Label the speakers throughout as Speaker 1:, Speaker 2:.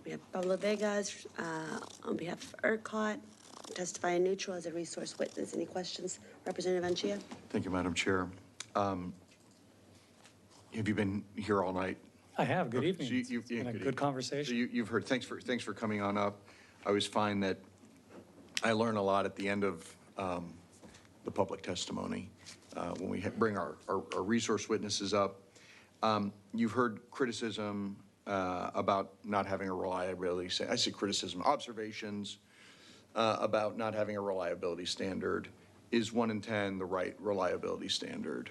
Speaker 1: We have Pablo Vegas on behalf of ERCOT, testifying neutral as a resource witness. Any questions, Representative Anchia?
Speaker 2: Thank you, Madam Chair. Have you been here all night?
Speaker 3: I have. Good evening.
Speaker 2: So
Speaker 3: It's been a good conversation.
Speaker 2: So you've heard. Thanks for coming on up. I always find that I learn a lot at the end of the public testimony when we bring our resource witnesses up. You've heard criticism about not having a reliability. I say criticism, observations about not having a reliability standard. Is 1 in 10 the right reliability standard?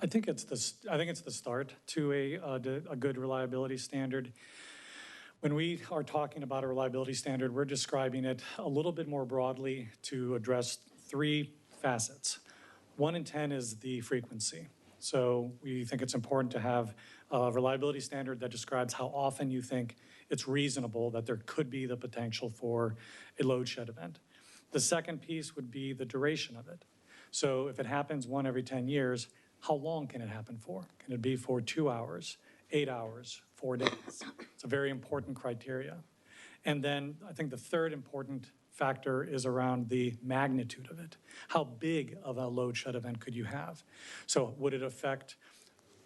Speaker 3: I think it's the start to a good reliability standard. When we are talking about a reliability standard, we're describing it a little bit more broadly to address 3 facets. 1 in 10 is the frequency. So we think it's important to have a reliability standard that describes how often you think it's reasonable that there could be the potential for a load shed event. The second piece would be the duration of it. So if it happens 1 every 10 years, how long can it happen for? Can it be for 2 hours, 8 hours, 4 days? It's a very important criteria. And then I think the third important factor is around the magnitude of it. How big of a load shed event could you have? So would it affect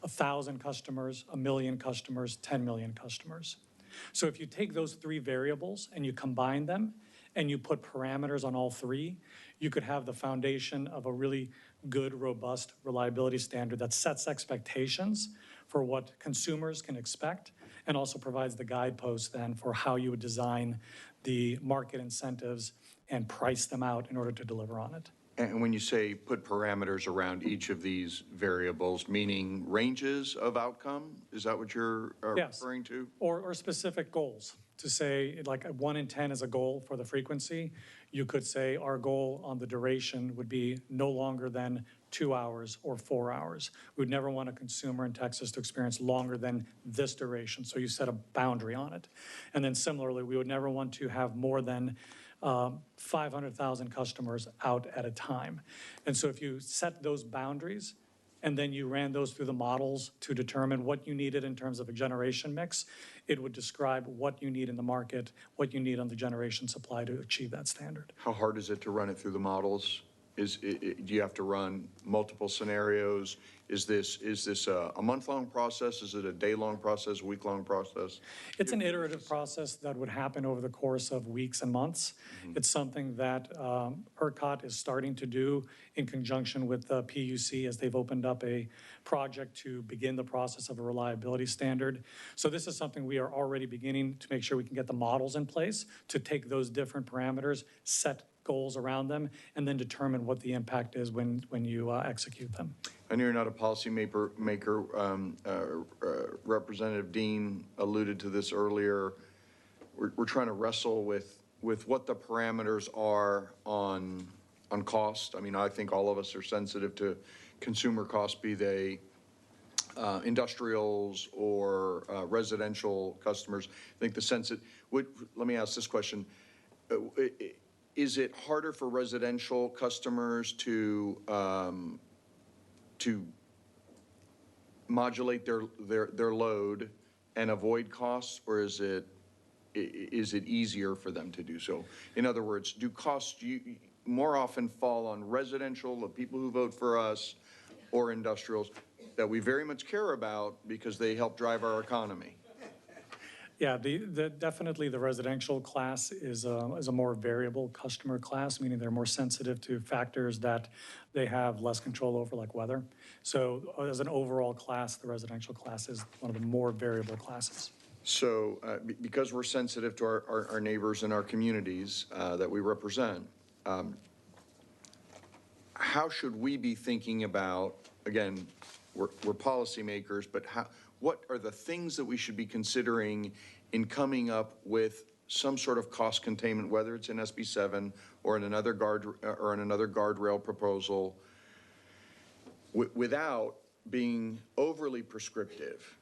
Speaker 3: 1,000 customers, 1 million customers, 10 million customers? So if you take those 3 variables and you combine them and you put parameters on all 3, you could have the foundation of a really good, robust reliability standard that sets expectations for what consumers can expect and also provides the guideposts then for how you would design the market incentives and price them out in order to deliver on it.
Speaker 2: And when you say put parameters around each of these variables, meaning ranges of outcome, is that what you're referring to?
Speaker 3: Or specific goals. To say like 1 in 10 is a goal for the frequency, you could say our goal on the duration would be no longer than 2 hours or 4 hours. We'd never want a consumer in Texas to experience longer than this duration, so you set a boundary on it. And then similarly, we would never want to have more than 500,000 customers out at a time. And so if you set those boundaries, and then you ran those through the models to determine what you needed in terms of a generation mix, it would describe what you need in the market, what you need on the generation supply to achieve that standard.
Speaker 2: How hard is it to run it through the models? Do you have to run multiple scenarios? Is this a month-long process? Is it a day-long process, a week-long process?
Speaker 3: It's an iterative process that would happen over the course of weeks and months. Mm-hmm. It's something that ERCOT is starting to do in conjunction with the PUC as they've opened up a project to begin the process of a reliability standard. So this is something we are already beginning to make sure we can get the models in place to take those different parameters, set goals around them, and then determine what the impact is when you execute them.
Speaker 2: I know you're not a policymaker. Representative Dean alluded to this earlier. We're trying to wrestle with what the parameters are on cost. I mean, I think all of us are sensitive to consumer costs, be they industrials or residential customers. I think the sense that let me ask this question. Is it harder for residential customers to modulate their load and avoid costs, or is it easier for them to do so? In other words, do costs more often fall on residential, the people who vote for us, or industrials that we very much care about because they help drive our economy?
Speaker 3: Yeah, definitely the residential class is a more variable customer class, meaning they're more sensitive to factors that they have less control over, like weather. So as an overall class, the residential class is one of the more variable classes.
Speaker 2: So because we're sensitive to our neighbors and our communities that we represent, how should we be thinking about, again, we're policymakers, but what are the things that we should be considering in coming up with some sort of cost containment, whether it's in SB7 or in another guardrail proposal, without being overly prescriptive?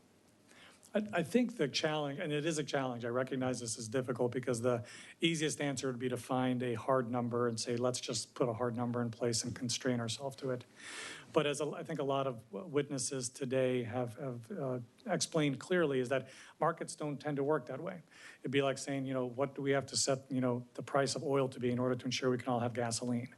Speaker 3: I think the challenge, and it is a challenge, I recognize this is difficult because the easiest answer would be to find a hard number and say, let's just put a hard number in place and constrain ourselves to it. But as I think a lot of witnesses today have explained clearly, is that markets don't tend to work that way. It'd be like saying, what do we have to set, the price of oil to be in order to ensure we can all have gasoline?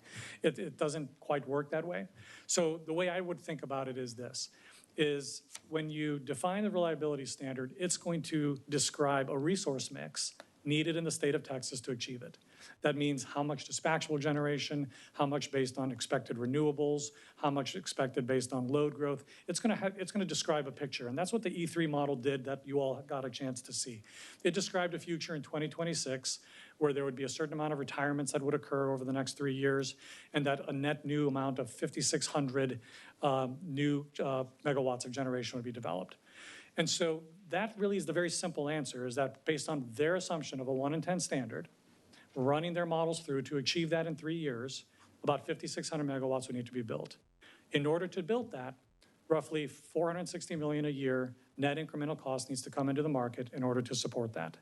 Speaker 3: It doesn't quite work that way. So the way I would think about it is this, is when you define the reliability standard, it's going to describe a resource mix needed in the state of Texas to achieve it. That means how much dispatchable generation, how much based on expected renewables, how much expected based on load growth. It's going to describe a picture, and that's what the E3 model did that you all got a chance to see. It described a future in 2026 where there would be a certain amount of retirements that would occur over the next 3 years, and that a net new amount of 5,600 new megawatts of generation would be developed. And so that really is the very simple answer, is that based on their assumption of a 1 in 10 standard, running their models through to achieve that in 3 years, about 5,600 megawatts would need to be built. In order to build that, roughly $460 million a year net incremental cost needs to come into the market in order to support that.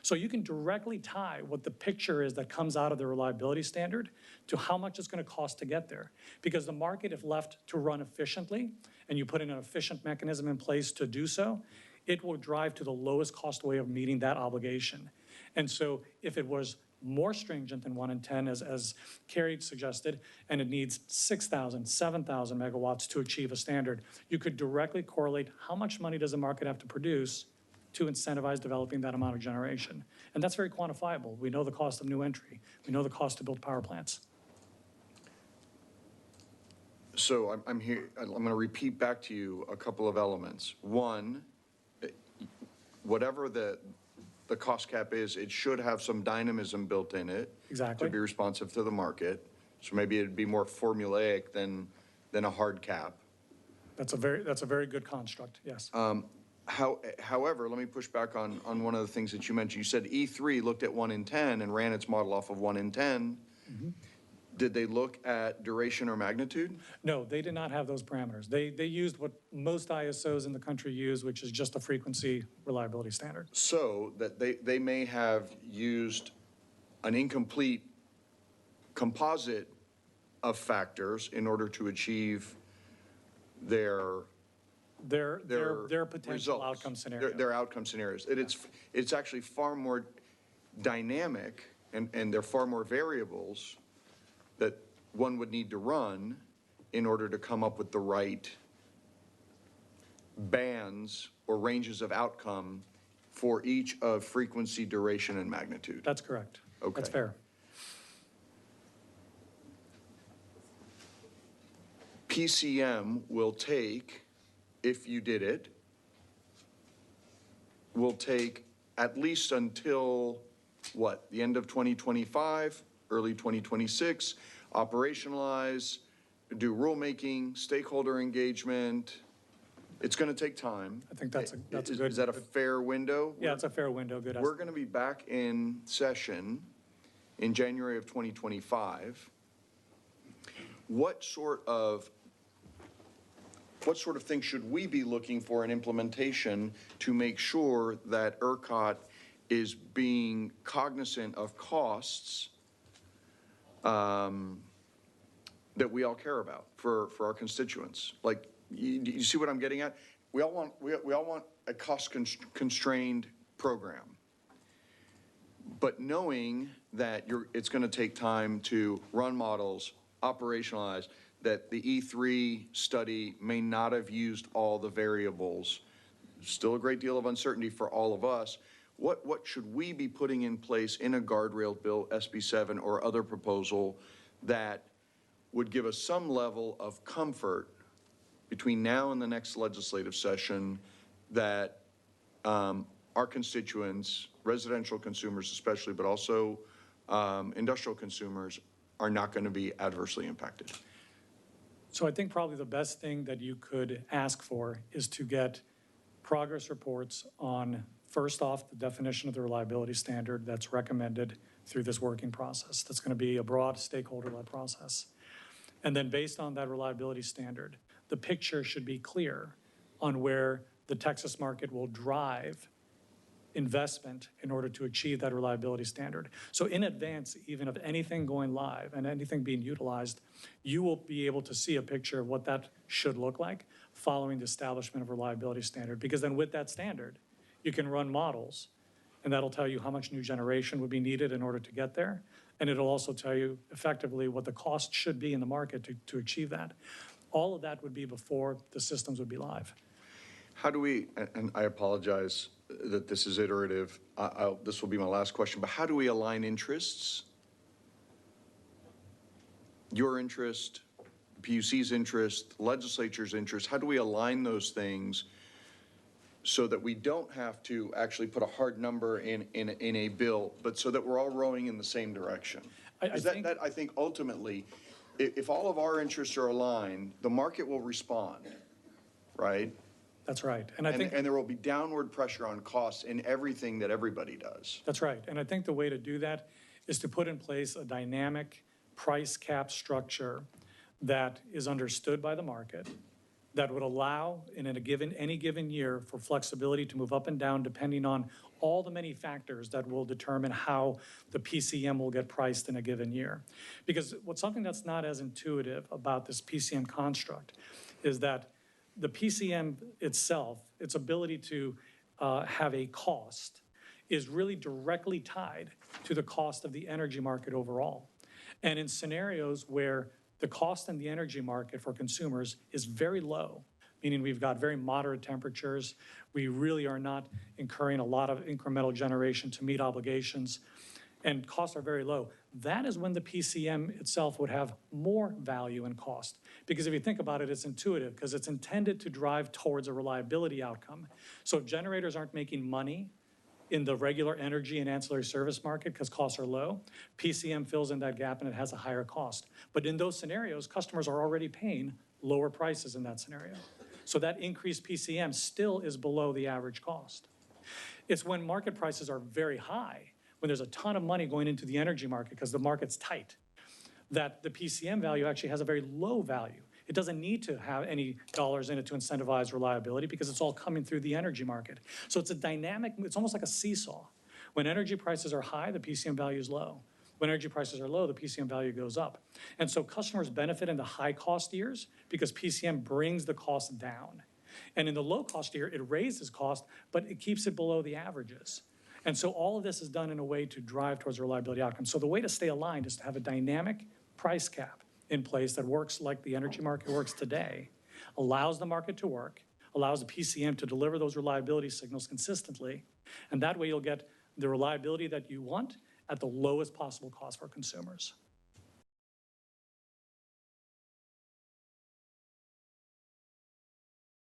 Speaker 3: So you can directly tie what the picture is that comes out of the reliability standard to how much it's going to cost to get there. Because the market, if left to run efficiently, and you put in an efficient mechanism in place to do so, it will drive to the lowest cost way of meeting that obligation. And so if it was more stringent than 1 in 10, as Carrie suggested, and it needs 6,000, 7,000 megawatts to achieve a standard, you could directly correlate how much money does the market have to produce to incentivize developing that amount of generation. And that's very quantifiable. We know the cost of new entry. We know the cost to build power plants.
Speaker 2: So I'm here, I'm going to repeat back to you a couple of elements. One, whatever the cost cap is, it should have some dynamism built in it.
Speaker 3: Exactly.
Speaker 2: To be responsive to the market. So maybe it'd be more formulaic than a hard cap.
Speaker 3: That's a very good construct, yes.
Speaker 2: However, let me push back on one of the things that you mentioned. You said E3 looked at 1 in 10 and ran its model off of 1 in 10. Mm-hmm. Did they look at duration or magnitude?
Speaker 3: No, they did not have those parameters. They used what most ISOs in the country use, which is just a frequency reliability standard.
Speaker 2: So that they may have used an incomplete composite of factors in order to achieve their
Speaker 3: potential
Speaker 2: results,
Speaker 3: outcome scenario.
Speaker 2: Their outcome scenarios. It's actually far more dynamic, and there are far more variables that one would need to run in order to come up with the right bands or ranges of outcome for each of frequency, duration, and magnitude.
Speaker 3: That's correct.
Speaker 2: Okay.
Speaker 3: That's fair.
Speaker 2: PCM will take, if you did it, will take at least until, what, the end of 2025, early 2026, operationalize, do rulemaking, stakeholder engagement. It's going to take time.
Speaker 3: I think that's a good.
Speaker 2: Is that a fair window?
Speaker 3: Yeah, it's a fair window. Good.
Speaker 2: We're going to be back in session in January of 2025. What sort of things should we be looking for in implementation to make sure that ERCOT is being cognizant of costs that we all care about for our constituents? Like, you see what I'm getting at? We all want a cost-constrained program, but knowing that it's going to take time to run models, operationalize, that the E3 study may not have used all the variables. Still a great deal of uncertainty for all of us. What should we be putting in place in a guardrail bill, SB7, or other proposal that would give us some level of comfort between now and the next legislative session that our constituents, residential consumers especially, but also industrial consumers, are not going to be adversely impacted?
Speaker 3: So I think probably the best thing that you could ask for is to get progress reports on, first off, the definition of the reliability standard that's recommended through this working process. That's going to be a broad stakeholder-led process. And then based on that reliability standard, the picture should be clear on where the Texas market will drive investment in order to achieve that reliability standard. So in advance, even of anything going live and anything being utilized, you will be able to see a picture of what that should look like following the establishment of reliability standard. Because then with that standard, you can run models, and that'll tell you how much new generation would be needed in order to get there. And it'll also tell you effectively what the cost should be in the market to achieve that. All of that would be before the systems would be live.
Speaker 2: How do we, and I apologize that this is iterative, this will be my last question, but how do we align interests? Your interest, PUC's interest, legislature's interest, how do we align those things so that we don't have to actually put a hard number in a bill, but so that we're all rowing in the same direction? I think ultimately, if all of our interests are aligned, the market will respond, right?
Speaker 3: That's right. And I think,
Speaker 2: and there will be downward pressure on costs in everything that everybody does.
Speaker 3: that's right. And I think the way to do that is to put in place a dynamic price cap structure that is understood by the market, that would allow in any given year for flexibility to move up and down depending on all the many factors that will determine how the PCM will get priced in a given year. Because something that's not as intuitive about this PCM construct is that the PCM itself, its ability to have a cost, is really directly tied to the cost of the energy market overall. And in scenarios where the cost in the energy market for consumers is very low, meaning we've got very moderate temperatures, we really are not incurring a lot of incremental generation to meet obligations, and costs are very low, that is when the PCM itself would have more value and cost. Because if you think about it, it's intuitive, because it's intended to drive towards a reliability outcome. So if generators aren't making money in the regular energy and ancillary service market because costs are low, PCM fills in that gap and it has a higher cost. But in those scenarios, customers are already paying lower prices in that scenario. So that increased PCM still is below the average cost. It's when market prices are very high, when there's a ton of money going into the energy market because the market's tight, that the PCM value actually has a very low value. It doesn't need to have any dollars in it to incentivize reliability because it's all coming through the energy market. So it's a dynamic, it's almost like a seesaw. When energy prices are high, the PCM value is low. When energy prices are low, the PCM value goes up. And so customers benefit in the high cost years because PCM brings the cost down. And in the low cost year, it raises cost, but it keeps it below the averages. And so all of this is done in a way to drive towards a reliability outcome. So the way to stay aligned is to have a dynamic price cap in place that works like the energy market works today, allows the market to work, allows the PCM to deliver those reliability signals consistently, and that way you'll get the reliability that you want at the lowest possible cost for consumers.